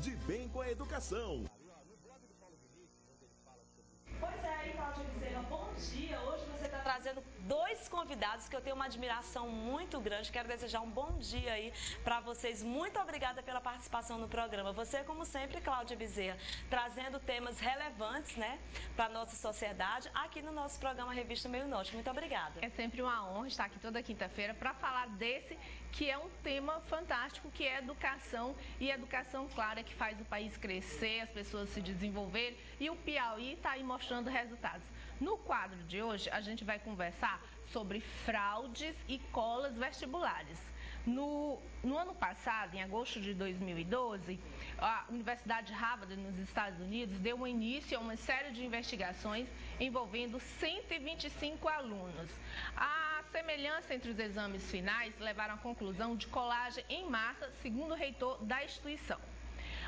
De Bem com a Educação. Pois é, aí, Cláudia Bezerra, bom dia. Hoje você está trazendo dois convidados que eu tenho uma admiração muito grande. Quero desejar um bom dia aí para vocês. Muito obrigada pela participação no programa. Você, como sempre, Cláudia Bezerra, trazendo temas relevantes, né, para a nossa sociedade, aqui no nosso programa Revista Meio Norte. Muito obrigada. É sempre uma honra estar aqui toda quinta-feira para falar desse que é um tema fantástico, que é educação. E educação, claro, é que faz o país crescer, as pessoas se desenvolverem. E o Piauí está aí mostrando resultados. No quadro de hoje, a gente vai conversar sobre fraudes e colas vestibulares. No ano passado, em agosto de 2012, a Universidade Harvard, nos Estados Unidos, deu início a uma série de investigações envolvendo 125 alunos. A semelhança entre os exames finais levaram à conclusão de colagem em massa, segundo o reitor da instituição.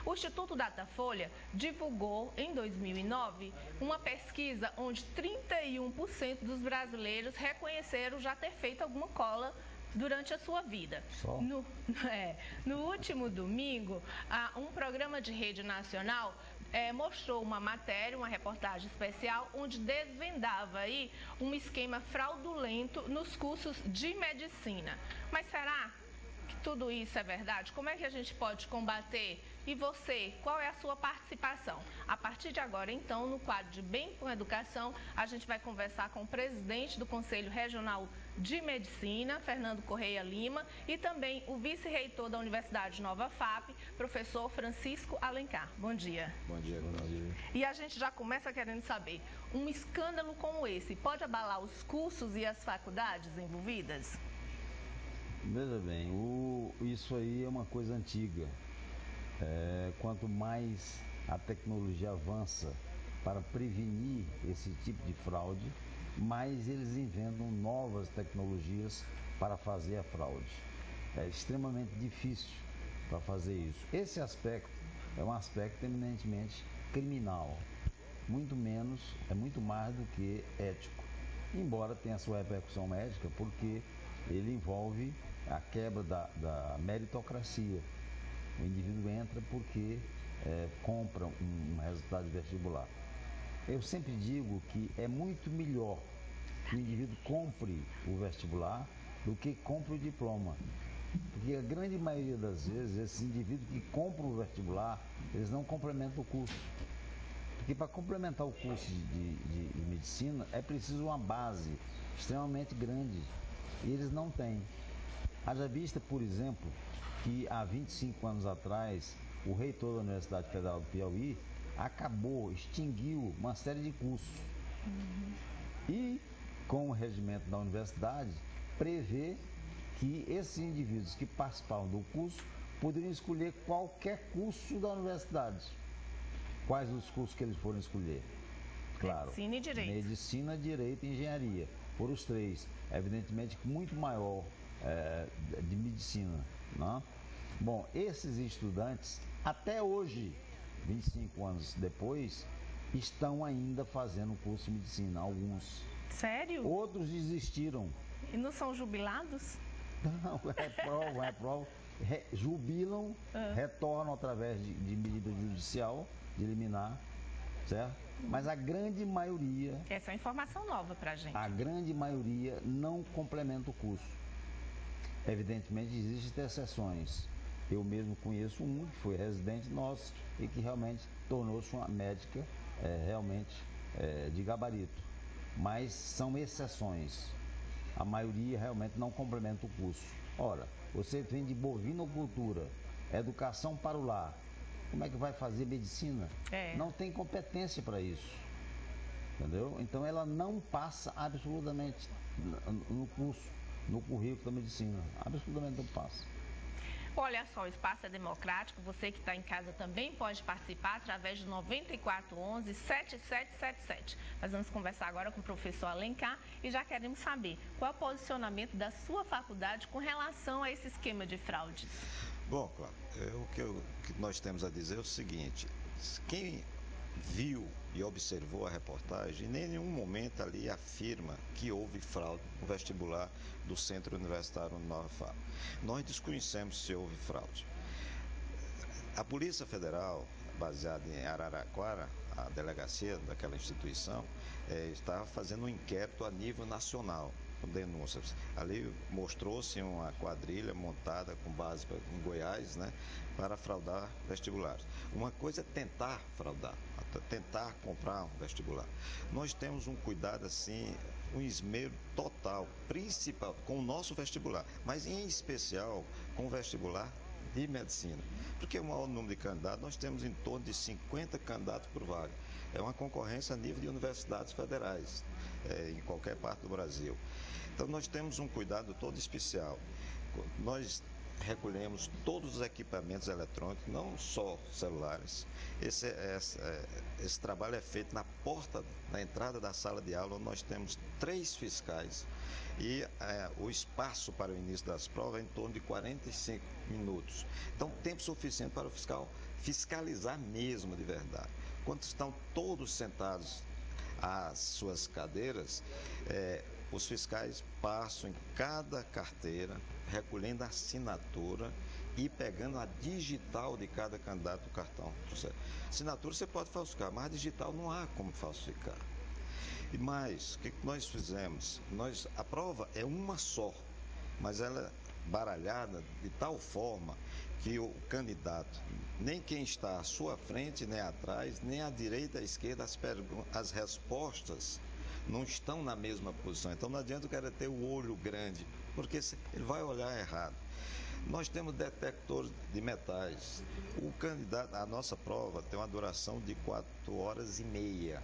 O Instituto Datafolha divulgou, em 2009, uma pesquisa onde 31% dos brasileiros reconheceram já ter feito alguma cola durante a sua vida. No último domingo, um programa de rede nacional mostrou uma matéria, uma reportagem especial, onde desvendava aí um esquema fraudulento nos cursos de medicina. Mas será que tudo isso é verdade? Como é que a gente pode combater? E você, qual é a sua participação? A partir de agora, então, no quadro de Bem com Educação, a gente vai conversar com o presidente do Conselho Regional de Medicina, Fernando Correia Lima, e também o vice-reitor da Universidade Nova FAP, professor Francisco Alencar. Bom dia. Bom dia, bom dia. E a gente já começa querendo saber, um escândalo como esse pode abalar os cursos e as faculdades envolvidas? Veja bem, isso aí é uma coisa antiga. Quanto mais a tecnologia avança para prevenir esse tipo de fraude, mais eles inventam novas tecnologias para fazer a fraude. É extremamente difícil para fazer isso. Esse aspecto é um aspecto eminentemente criminal, muito mais do que ético, embora tenha sua repercussão médica, porque ele envolve a quebra da meritocracia. O indivíduo entra porque compra um resultado vestibular. Eu sempre digo que é muito melhor que o indivíduo compre o vestibular do que compre o diploma. Porque a grande maioria das vezes, esses indivíduos que compram o vestibular, eles não complementam o curso. Porque para complementar o curso de medicina é preciso uma base extremamente grande. E eles não têm. Haja vista, por exemplo, que há 25 anos atrás, o reitor da Universidade Federal do Piauí extinguiu uma série de cursos. E, com o regimento da universidade, prevê que esses indivíduos que participavam do curso poderiam escolher qualquer curso da universidade. Quais os cursos que eles foram escolher? Claro, Medicina e Direito. Medicina, Direito e Engenharia. Foram os três. Evidentemente, muito maior de medicina. Não? Bom, esses estudantes, até hoje, 25 anos depois, estão ainda fazendo o curso de medicina, alguns. Sério? Outros desistiram. E não são jubilados? Não, reprovam, jubilam, retornam através de medida judicial, de liminar, certo? Mas a grande maioria... Essa é uma informação nova pra gente. A grande maioria não complementa o curso. Evidentemente, existem exceções. Eu mesmo conheço um que foi residente nosso e que realmente tornou-se uma médica de gabarito. Mas são exceções. A maioria realmente não complementa o curso. Ora, você vem de bovinocultura, educação para o lar. Como é que vai fazer medicina? Não tem competência para isso. Entendeu? Então ela não passa absolutamente no curso, no currículo da medicina. Absolutamente não passa. Olha só, o espaço é democrático. Você que está em casa também pode participar através do 9411-7777. Nós vamos conversar agora com o professor Alencar e já queremos saber qual é o posicionamento da sua faculdade com relação a esse esquema de fraudes. Bom, claro, o que nós temos a dizer é o seguinte: quem viu e observou a reportagem, em nenhum momento ali afirma que houve fraude no vestibular do Centro Universitário Nova FAP. Nós desconhecemos se houve fraude. A Polícia Federal, baseada em Araraquara, a delegacia daquela instituição, está fazendo um inquérito a nível nacional, com denúncias. Ali mostrou-se uma quadrilha montada com base em Goiás, né, para fraudar vestibulares. Uma coisa é tentar fraudar, tentar comprar um vestibular. Nós temos um cuidado assim, um esmero total, principal, com o nosso vestibular, mas em especial com o vestibular de medicina. Porque o maior número de candidatos, nós temos em torno de 50 candidatos por vaga. É uma concorrência a nível de universidades federais, em qualquer parte do Brasil. Então nós temos um cuidado todo especial. Nós recolhemos todos os equipamentos eletrônicos, não só celulares. Esse trabalho é feito na porta, na entrada da sala de aula, onde nós temos 3 fiscais e o espaço para o início das provas é em torno de 45 minutos. Então, tempo suficiente para o fiscal fiscalizar mesmo de verdade. Quando estão todos sentados às suas cadeiras, os fiscais passam em cada carteira, recolhendo a assinatura e pegando a digital de cada candidato do cartão. Assinatura você pode falsificar, mas a digital não há como falsificar. E mais, o que nós fizemos? A prova é uma só, mas ela é baralhada de tal forma que o candidato, nem quem está à sua frente, nem atrás, nem à direita, à esquerda, as respostas não estão na mesma posição. Então não adianta o cara ter o olho grande, porque ele vai olhar errado. Nós temos detectores de metais. O candidato, a nossa prova tem uma duração de 4 horas e meia.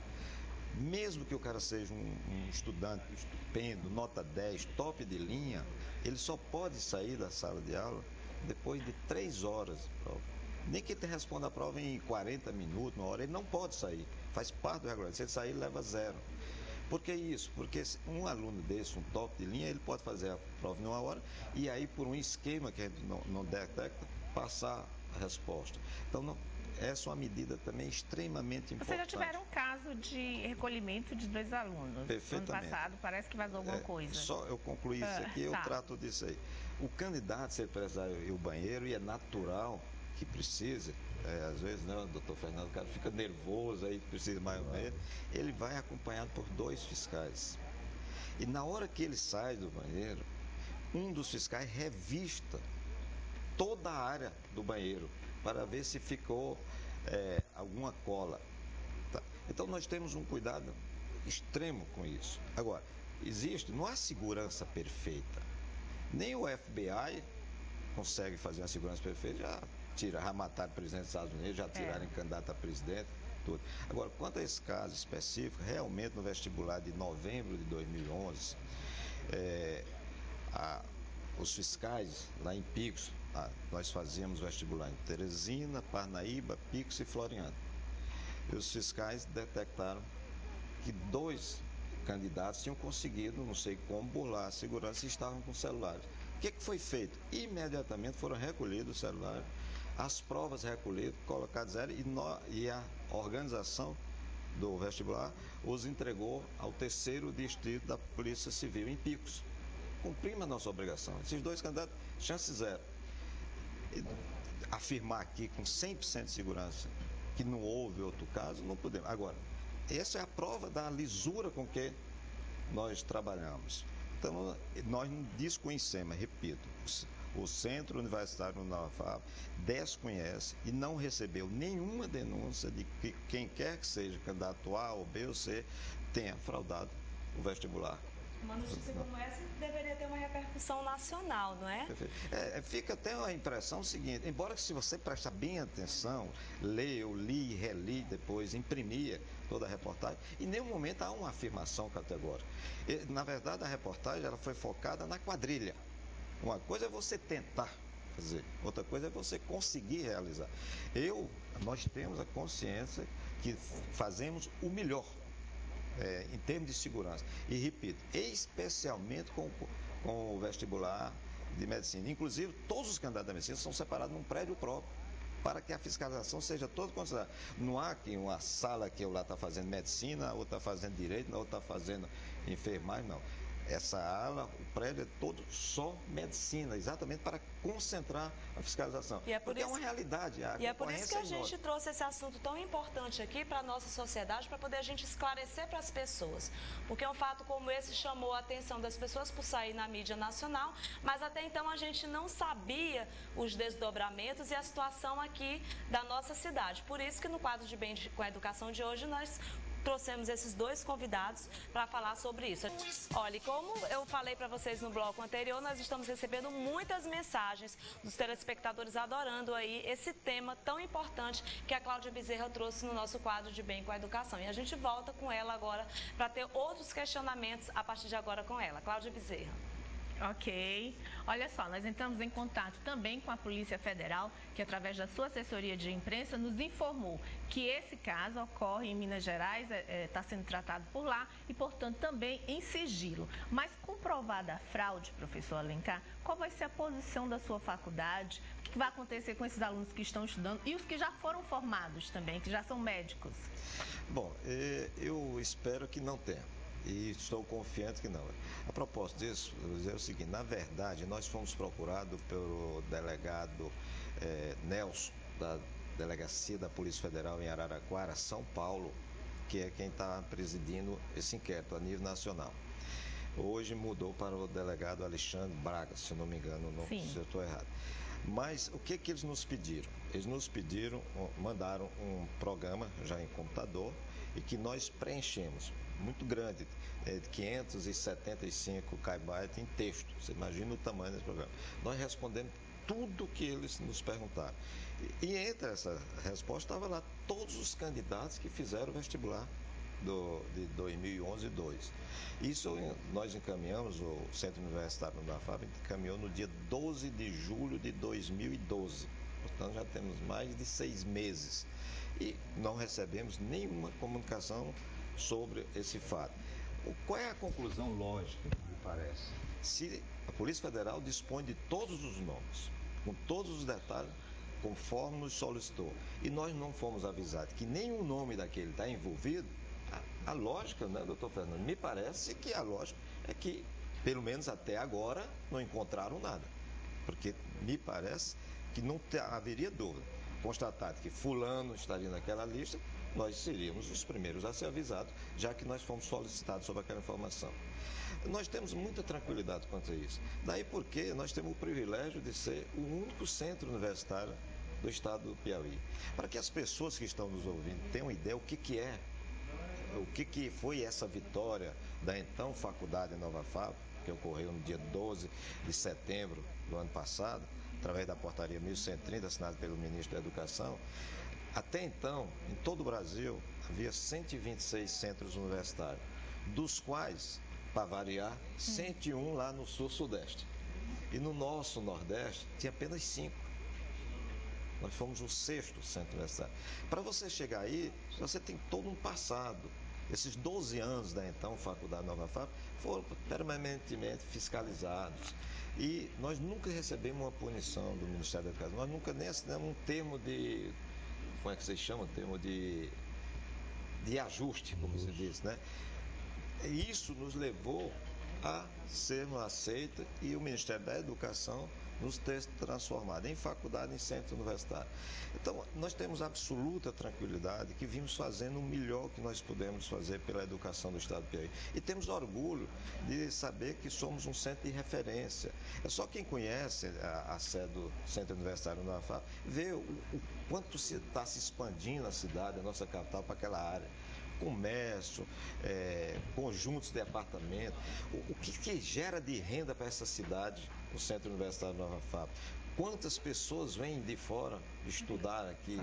Mesmo que o cara seja um estudante estupendo, nota 10, top de linha, ele só pode sair da sala de aula depois de 3 horas de prova. Nem que ele responda a prova em 40 minutos, 1 hora, ele não pode sair. Faz parte do regulamento. Se ele sair, ele leva 0. Por que isso? Porque um aluno desse, um top de linha, ele pode fazer a prova em 1 hora e aí, por um esquema que a gente não detecta, passar a resposta. Então, essa é uma medida também extremamente importante. Vocês já tiveram um caso de recolhimento de 2 alunos? Perfeitamente. Ano passado, parece que vazou alguma coisa. Só eu concluir isso aqui, eu trato disso aí. O candidato, se ele precisar ir ao banheiro, e é natural que precise, às vezes, né, o doutor Fernando, o cara fica nervoso, aí precisa mais ou menos, ele vai acompanhado por 2 fiscais. E na hora que ele sai do banheiro, um dos fiscais revista toda a área do banheiro para ver se ficou alguma cola. Tá? Então nós temos um cuidado extremo com isso. Agora, não há segurança perfeita. Nem o FBI consegue fazer uma segurança perfeita, já mataram o presidente dos Estados Unidos, já tiraram candidato a presidente, tudo. Agora, quanto a esse caso específico, realmente no vestibular de novembro de 2011, os fiscais lá em Picos, nós fazíamos vestibular em Teresina, Parnaíba, Picos e Floriano. E os fiscais detectaram que 2 candidatos tinham conseguido, não sei como, burlar a segurança e estavam com celulares. O que foi feito? Imediatamente foram recolhidos os celulares, as provas recolhidas, colocadas e a organização do vestibular os entregou ao 3º distrito da Polícia Civil em Picos. Cumprimos a nossa obrigação. Esses 2 candidatos, chance 0. Afirmar aqui com 100% de segurança que não houve outro caso, não podemos. Agora, essa é a prova da lisura com que nós trabalhamos. Então, nós não desconhecemos, repito, o Centro Universitário da UFAB desconhece e não recebeu nenhuma denúncia de que quem quer que seja candidato A ou B ou C tenha fraudado o vestibular. Uma notícia como essa deveria ter uma repercussão nacional, não é? Fica até a impressão seguinte, embora que se você prestar bem atenção, eu li, reli depois, imprimia toda a reportagem, em nenhum momento há uma afirmação categórica. Na verdade, a reportagem ela foi focada na quadrilha. Uma coisa é você tentar fazer, outra coisa é você conseguir realizar. Nós temos a consciência que fazemos o melhor. Em termos de segurança. E repito, especialmente com o vestibular de medicina. Inclusive, todos os candidatos da medicina são separados num prédio próprio, para que a fiscalização seja toda considerada. Não há aqui uma sala que eu lá está fazendo medicina, outra está fazendo direito, outra está fazendo enfermagem, não. essa ala, o prédio é todo só medicina, exatamente para concentrar a fiscalização. E é por porque isso, é uma realidade. E é por isso que a gente trouxe esse assunto tão importante aqui para a nossa sociedade, para poder a gente esclarecer para as pessoas. Porque um fato como esse chamou a atenção das pessoas por sair na mídia nacional, mas até então a gente não sabia os desdobramentos e a situação aqui da nossa cidade. Por isso que no quadro de Bem com a Educação de hoje nós trouxemos esses dois convidados para falar sobre isso. Olha, como eu falei para vocês no bloco anterior, nós estamos recebendo muitas mensagens dos telespectadores adorando aí esse tema tão importante que a Cláudia Bezerra trouxe no nosso quadro de Bem com a Educação. E a gente volta com ela agora para ter outros questionamentos a partir de agora com ela. Cláudia Bezerra. Ok. Olha só, nós entramos em contato também com a Polícia Federal, que através da sua assessoria de imprensa nos informou que esse caso ocorre em Minas Gerais, está sendo tratado por lá e, portanto, também em sigilo. Mas comprovada a fraude, professor Alencar, qual vai ser a posição da sua faculdade? O que vai acontecer com esses alunos que estão estudando e os que já foram formados também, que já são médicos? Bom, eu espero que não tenha. E estou confiante que não. A propósito disso, eu vou dizer o seguinte, na verdade, nós fomos procurados pelo delegado Nelson, da Delegacia da Polícia Federal em Araraquara, São Paulo, que é quem está presidindo esse inquérito a nível nacional. Hoje mudou para o delegado Alexandre Braga, se não me engano, não, se eu estou errado. Mas o que eles nos pediram? Eles nos pediram, mandaram um programa já em computador e que nós preenchemos. Muito grande, de 575 KB em texto. Você imagina o tamanho desse programa. Nós respondemos tudo o que eles nos perguntaram. E entre essa resposta estava lá todos os candidatos que fizeram o vestibular de 2011 e 2. Isso nós encaminhamos, o Centro Universitário da UNAFAB encaminhou no dia 12 de julho de 2012. Portanto, já temos mais de 6 meses. E não recebemos nenhuma comunicação sobre esse fato. Qual é a conclusão lógica, me parece? Se a Polícia Federal dispõe de todos os nomes, com todos os detalhes, conforme nos solicitou, e nós não fomos avisados que nenhum nome daquele está envolvido, a lógica, né, doutor Fernando, me parece que a lógica é que, pelo menos até agora, não encontraram nada. Porque me parece que não haveria dúvida. Constatado que fulano estaria naquela lista, nós seríamos os primeiros a ser avisados, já que nós fomos solicitados sobre aquela informação. Nós temos muita tranquilidade quanto a isso. Daí porque nós temos o privilégio de ser o único centro universitário do estado do Piauí. Para que as pessoas que estão nos ouvindo tenham ideia o que foi essa vitória da então Faculdade Nova FAP, que ocorreu no dia 12 de setembro do ano passado, através da portaria 1130, assinada pelo ministro da Educação. Até então, em todo o Brasil, havia 126 centros universitários, dos quais, para variar, 101 lá no sul-sudeste. E no nosso Nordeste, tinha apenas 5. Nós fomos o 6º centro universitário. Para você chegar aí, você tem todo um passado. Esses 12 anos da então Faculdade Nova FAP foram permanentemente fiscalizados. E nós nunca recebemos uma punição do Ministério da Educação. Nós nunca nem assinamos um termo de... Como é que vocês chamam? Termo de ajuste, como se diz, né? E isso nos levou a sermos aceitos e o Ministério da Educação nos ter transformado em faculdade, em centro universitário. Então, nós temos absoluta tranquilidade que vimos fazendo o melhor que nós pudemos fazer pela educação do estado do Piauí. E temos orgulho de saber que somos um centro de referência. É só quem conhece a sede do Centro Universitário da UNAFAB vê o quanto está se expandindo a cidade, a nossa capital, para aquela área. Comércio, conjuntos de apartamento. O que gera de renda para essa cidade, o Centro Universitário Nova FAP? Quantas pessoas vêm de fora estudar aqui?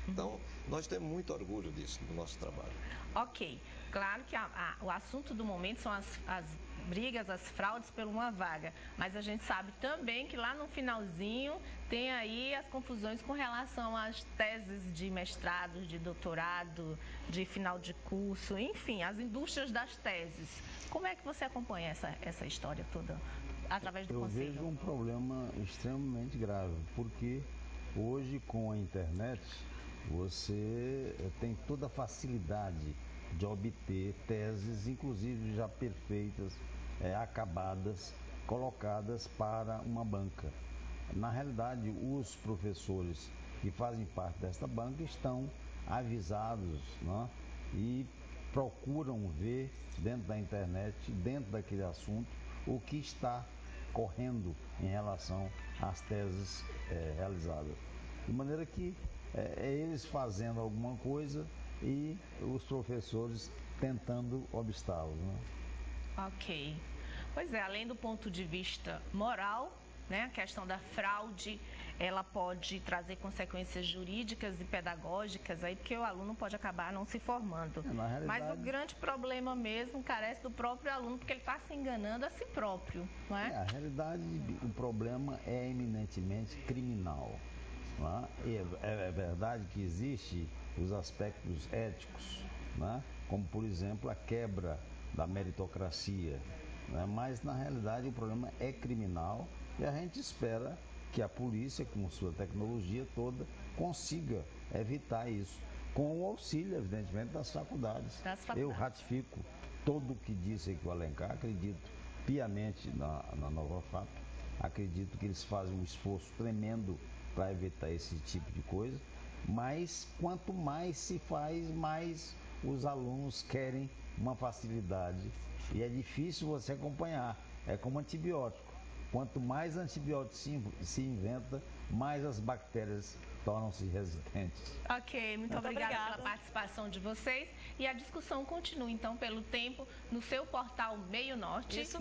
Então, nós temos muito orgulho disso, do nosso trabalho. Ok. Claro que o assunto do momento são as brigas, as fraudes por uma vaga. Mas a gente sabe também que lá no finalzinho tem aí as confusões com relação às teses de mestrado, de doutorado, de final de curso, enfim, as indústrias das teses. Como é que você acompanha essa história toda através do Conselho? Eu vejo um problema extremamente grave, porque hoje com a internet você tem toda a facilidade de obter teses, inclusive já perfeitas, acabadas, colocadas para uma banca. Na realidade, os professores que fazem parte desta banca estão avisados, né? E procuram ver dentro da internet, dentro daquele assunto, o que está correndo em relação às teses realizadas. De maneira que eles fazendo alguma coisa e os professores tentando obstáculos, né? Ok. Pois é, além do ponto de vista moral, né, a questão da fraude, ela pode trazer consequências jurídicas e pedagógicas aí, porque o aluno pode acabar não se formando. Mas o grande problema mesmo carece do próprio aluno, porque ele está se enganando a si próprio, não é? A realidade, o problema é eminentemente criminal. Não é? E é verdade que existe os aspectos éticos, não é? Como, por exemplo, a quebra da meritocracia. Não é? Mas, na realidade, o problema é criminal e a gente espera que a polícia, com sua tecnologia toda, consiga evitar isso, com o auxílio, evidentemente, das faculdades. Eu ratifico todo o que disse aqui o Alencar, acredito piamente na Nova FAP, acredito que eles fazem um esforço tremendo para evitar esse tipo de coisa, mas quanto mais se faz, mais os alunos querem uma facilidade e é difícil você acompanhar, é como antibiótico. Quanto mais antibiótico se inventa, mais as bactérias tornam-se resistentes. Ok, muito obrigada pela participação de vocês. E a discussão continua, então, pelo tempo, no seu portal Meio Norte. Isso